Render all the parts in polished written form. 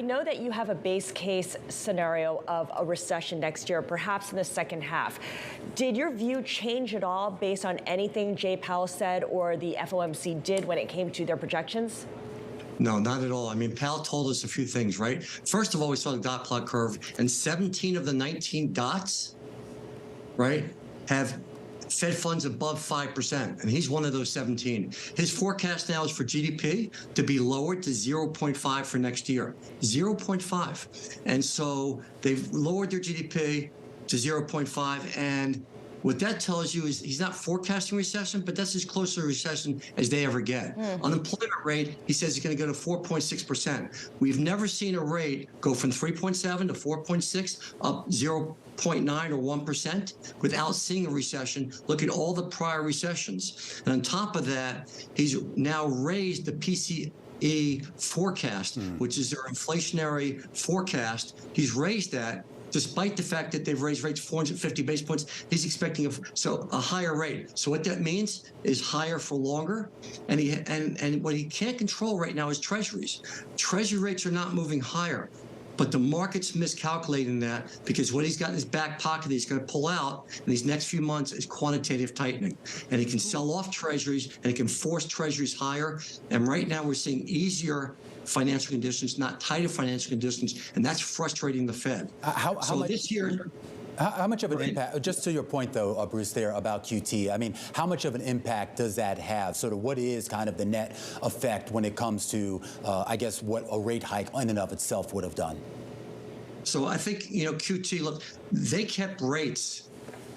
I know that you have a base case scenario of a recession next year, perhaps in the second half. Did your view change at all based on anything Jay Powell said or the FOMC did when it came to their projections? No, not at all. I mean, Powell told us a few things, right? First of all, we saw the dot plot curve, and 17 of the 19 dots, right, have Fed funds above 5%, and he's one of those 17. His forecast now is for GDP to be lowered to 0.5 for next year, 0.5. And so they've lowered their GDP to 0.5, and what that tells you is he's not forecasting recession, but that's as close to a recession as they ever get. Unemployment rate, he says, is going to go to 4.6%. We've never seen a rate go from 3.7 to 4.6, up 0.9 or 1% without seeing a recession. Look at all the prior recessions. And on top of that, he's now raised the PCE forecast, which is their inflationary forecast. He's raised that. Despite the fact that they've raised rates 450 basis points, he's expecting a higher rate. So what that means is higher for longer. And what he can't control right now is treasuries. Treasury rates are not moving higher. But the market's miscalculating that because what he's got in his back pocket he's going to pull out in these next few months is quantitative tightening. And he can sell off treasuries and he can force treasuries higher. And right now we're seeing easier financial conditions, not tighter financial conditions, and that's frustrating the Fed. How much of an impact, just to your point though, Bruce, there about QT, I mean, how much of an impact does that have? Sort of what is kind of the net effect when it comes to, I guess, what a rate hike in and of itself would have done? So I think, QT, look, they kept rates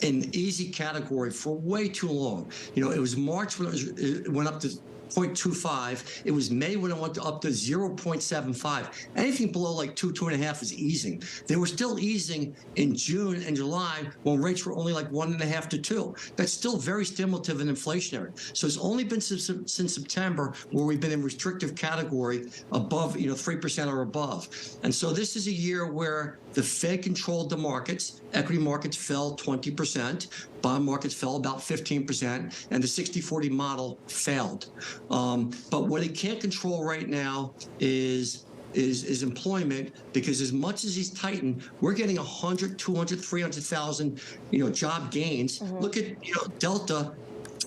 in easy category for way too long. It was March when it went up to 0.25. It was May when it went up to 0.75. Anything below like 2.5 is easing. They were still easing in June and July when rates were only like 1.5 to 2. That's still very stimulative and inflationary. So it's only been since September where we've been in restrictive category above, 3% or above. And so this is a year where the Fed controlled the markets. Equity markets fell 20%. Bond markets fell about 15%, and the 60-40 model failed. But what he can't control right now is employment, because as much as he's tightened, we're getting 100, 200, 300,000, job gains. Look at, Delta.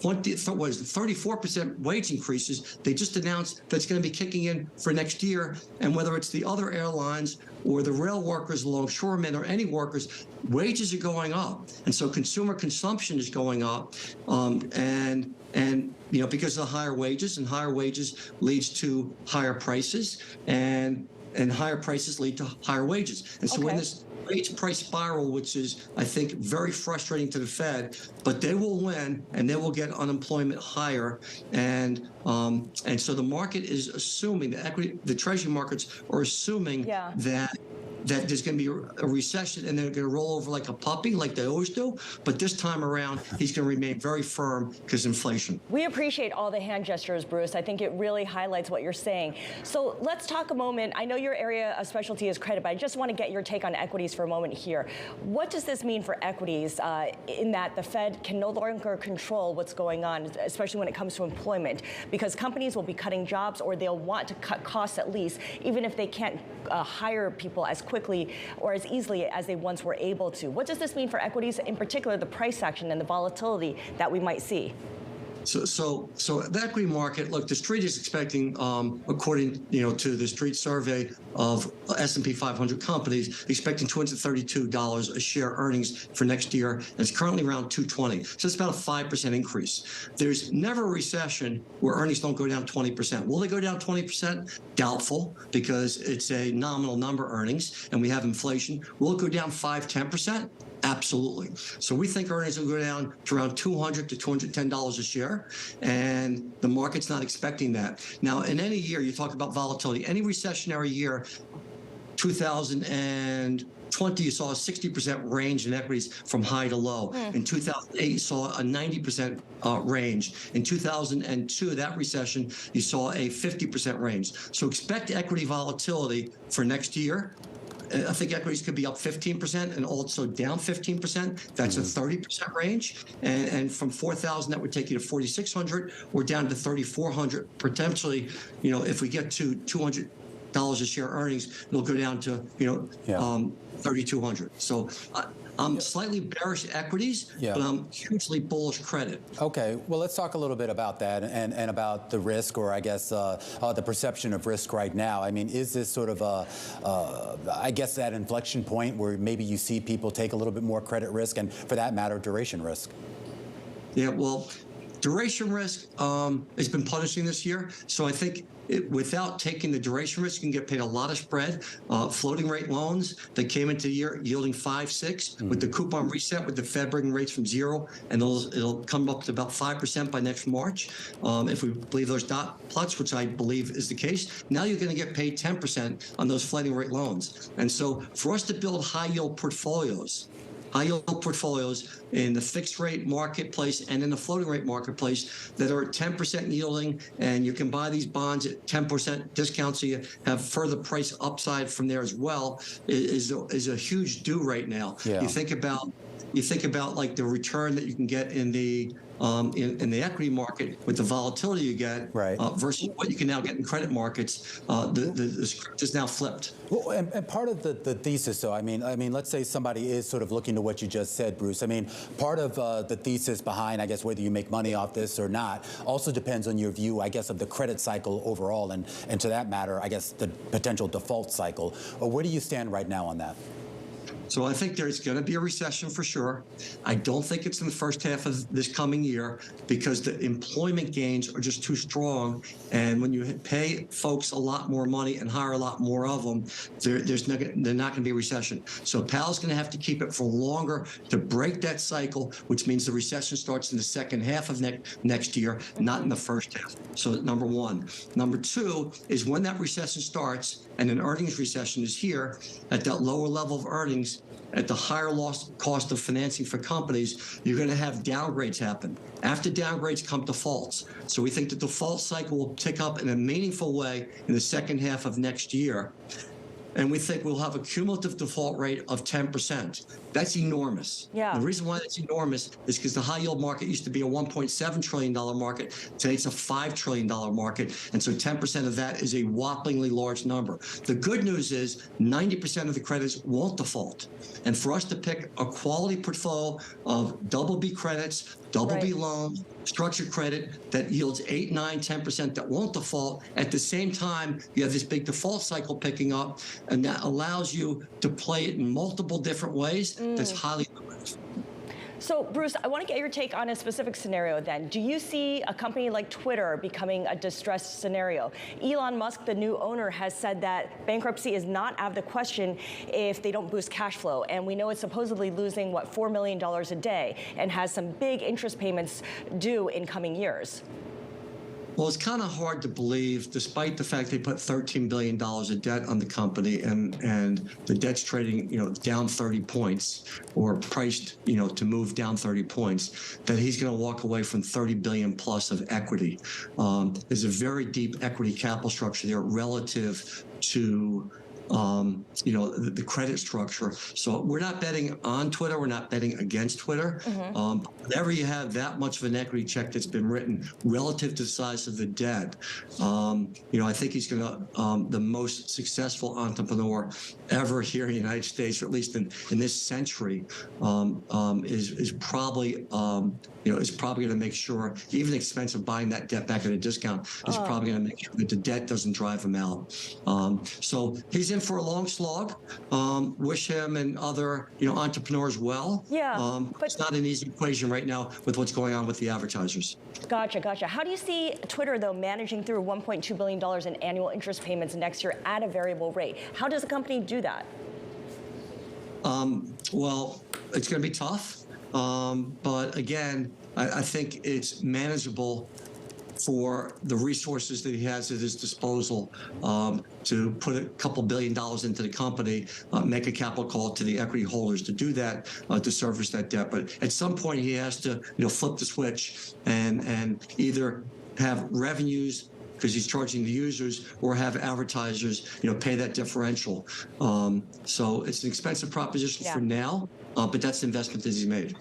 34% wage increases. They just announced that's going to be kicking in for next year. And whether it's the other airlines or the rail workers, longshoremen, or any workers, wages are going up. And so consumer consumption is going up. And because of the higher wages, and higher wages leads to higher prices, and higher prices lead to higher wages. And so when this wage price spiral, which is, I think, very frustrating to the Fed, but they will win and they will get unemployment higher. And so the market is assuming, the treasury markets are assuming that there's going to be a recession and they're going to roll over like a puppy, like they always do. But this time around, he's going to remain very firm because inflation. We appreciate all the hand gestures, Bruce. I think it really highlights what you're saying. So let's talk a moment. I know your area of specialty is credit, but I just want to get your take on equities for a moment here. What does this mean for equities in that the Fed can no longer control what's going on, especially when it comes to employment? Because companies will be cutting jobs, or they'll want to cut costs at least, even if they can't hire people as quickly or as easily as they once were able to. What does this mean for equities, in particular the price action and the volatility that we might see? So the equity market, look, the street is expecting, according to the street survey of S&P 500 companies, expecting $232 a share earnings for next year. And it's currently around $220. So it's about a 5% increase. There's never a recession where earnings don't go down 20%. Will they go down 20%? Doubtful, because it's a nominal number earnings and we have inflation. Will it go down 5-10%? Absolutely. So we think earnings will go down to around $200 to $210 a share, and the market's not expecting that. Now, in any year, you talk about volatility. Any recessionary year, 2020, you saw a 60% range in equities from high to low. In 2008, you saw a 90% range. In 2002, that recession, you saw a 50% range. So expect equity volatility for next year. I think equities could be up 15% and also down 15%. That's a 30% range. And from 4,000, that would take you to 4,600 or down to 3,400. Potentially, if we get to $200 dollars a share earnings, it'll go down to 3,200. So I'm slightly bearish equities, but I'm hugely bullish credit. Okay, well, let's talk a little bit about that and about the risk, or I guess the perception of risk right now. I mean, is this sort of I guess that inflection point where maybe you see people take a little bit more credit risk, and for that matter, duration risk? Yeah, well, duration risk has been punishing this year. So I think without taking the duration risk, you can get paid a lot of spread. Floating rate loans that came into the year yielding 5.6 with the coupon reset, with the Fed bringing rates from 0, and it'll come up to about 5% by next March. If we believe those dot plots, which I believe is the case, now you're going to get paid 10% on those floating rate loans. And so for us to build high yield portfolios in the fixed rate marketplace and in the floating rate marketplace that are 10% yielding, and you can buy these bonds at 10% discount, so you have further price upside from there as well, is a huge do right now. Yeah. You think about like the return that you can get in the equity market with the volatility you get, versus what you can now get in credit markets. The script is now flipped. Well, and part of the thesis, though, I mean, let's say somebody is sort of looking to what you just said, Bruce. I mean, part of the thesis behind, I guess, whether you make money off this or not, also depends on your view, I guess, of the credit cycle overall, and to that matter, I guess, the potential default cycle. Where do you stand right now on that? So I think there's going to be a recession for sure. I don't think it's in the first half of this coming year because the employment gains are just too strong. And when you pay folks a lot more money and hire a lot more of them, there's not going to be a recession. So Powell's going to have to keep it for longer to break that cycle, which means the recession starts in the second half of next year, not in the first half. So number one. Number two is when that recession starts and an earnings recession is here, at that lower level of earnings, at the higher cost of financing for companies, you're going to have downgrades happen. After downgrades come defaults. So we think the default cycle will tick up in a meaningful way in the second half of next year. And we think we'll have a cumulative default rate of 10%. That's enormous. Yeah. The reason why that's enormous is because the high yield market used to be a $1.7 trillion market. Today it's a $5 trillion market. And so 10% of that is a whoppingly large number. The good news is 90% of the credits won't default. And for us to pick a quality portfolio of double B credits, double B loans, structured credit that yields 8, 9, 10% that won't default. At the same time, you have this big default cycle picking up, and that allows you to play it in multiple different ways. That's highly lucrative. So, Bruce, I want to get your take on a specific scenario then. Do you see a company like Twitter becoming a distressed scenario? Elon Musk, the new owner, has said that bankruptcy is not out of the question if they don't boost cash flow. And we know it's supposedly losing, what, $4 million a day and has some big interest payments due in coming years. Well, it's kind of hard to believe, despite the fact they put $13 billion of debt on the company, and the debt's trading, down 30 points, or priced, to move down 30 points, that he's going to walk away from 30 billion plus of equity. There's a very deep equity capital structure there relative to the credit structure. So we're not betting on Twitter. We're not betting against Twitter. Whenever you have that much of an equity check that's been written relative to the size of the debt, I think he's going to, the most successful entrepreneur ever here in the United States, or at least in this century, is probably, is probably going to make sure, even the expense of buying that debt back at a discount, is probably going to make sure that the debt doesn't drive him out. So he's in for a long slog. Wish him and other entrepreneurs well. Yeah, but it's not an easy equation right now with what's going on with the advertisers. Gotcha. How do you see Twitter, though, managing through $1.2 billion in annual interest payments next year at a variable rate? How does a company do that? Well, it's going to be tough. But again, I think it's manageable for the resources that he has at his disposal, to put a couple $1 billion into the company, make a capital call to the equity holders to do that, to service that debt. But at some point, he has to, flip the switch and either have revenues because he's charging the users, or have advertisers, pay that differential. So it's an expensive proposition for now, but that's the investment that he's made.